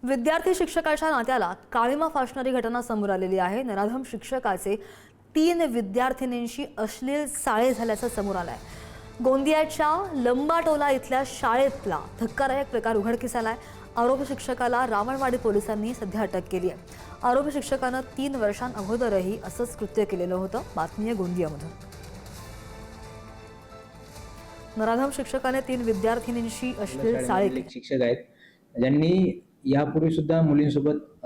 विद्यार्थी शिक्षकाच्या नात्याला काळिमा फासणारी घटना समोर आलेली आहे। नराधम शिक्षकाचे 3 विद्यार्थिनींशी अश्लील साळे झाल्याचं समोर आलंय। गोंदियाच्या लंबाटोला इथल्या शाळेतला धक्कादायक प्रकार उघडकीस आलाय। आरोपी शिक्षकाला रावणवाडी पोलिसांनी सध्या अटक केली आहे। आरोपी शिक्षकानं 3 वर्षांअगोदरही असंच कृत्य केलेलं होतं। बातमी आहे गोंदियामधून। नराधम शिक्षकाने 3 विद्यार्थिनींशी अश्लील साळे केले। शिक्षक आहेत ज्यांनी यापूर्वी सुद्धा मुलींसोबत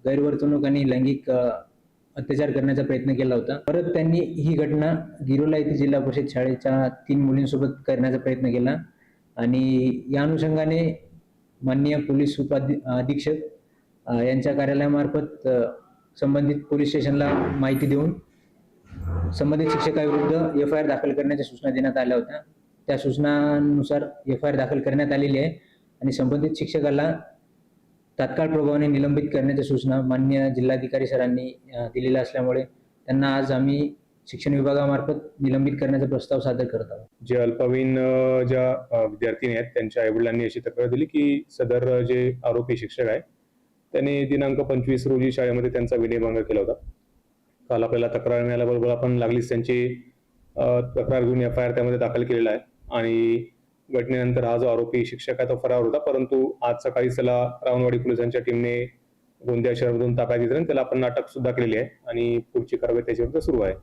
गैरवर्तणूक आणि लैंगिक अत्याचार करण्याचा प्रयत्न केला होता। परत त्यांनी ही घटना गिरोला येथील जिल्हा परिषद शाळेच्या 3 मुलींसोबत करण्याचा प्रयत्न केला आणि या अनुषंगाने माननीय पोलीस अधीक्षक यांच्या कार्यालयामार्फत संबंधित पोलीस स्टेशनला माहिती देऊन संबंधित शिक्षकाविरुद्ध एफआयआर दाखल करण्याच्या सूचना देण्यात आल्या होत्या। त्या सूचनानुसार एफआयआर दाखल करण्यात आलेली आहे आणि संबंधित शिक्षकाला तात्काळ प्रभावाने निलंबित करण्याच्या सूचना माननीय जिल्हाधिकारी सरांनी दिलेल्या असल्यामुळे त्यांना आज आम्ही शिक्षण विभागामार्फत निलंबित करण्याचा प्रस्ताव सादर करत आहोत। जे अल्पवयीन ज्या विद्यार्थिनी आहेत त्यांच्या आईवडिलांनी अशी तक्रार दिली की सदर जे आरोपी शिक्षक आहे त्यांनी दिनांक 25 रोजी शाळेमध्ये त्यांचा विनयभंग केला होता। काल आपल्याला तक्रार मिळाल्याबरोबर आपण लागलीच त्यांची तक्रार घेऊन एफआयआर त्यामध्ये दाखल केलेला आहे आणि घटनेनंतर हा जो आरोपी शिक्षक आहे तो फरार होता, परंतु आज सकाळी त्याला रावणवाडी पोलिसांच्या टीमने गोंदिया शहरामधून ताब्यात घेतलं। त्याला आपण अटक सुद्धा केलेली आहे आणि पुढची कारवाई त्याच्यावर सुरू आहे।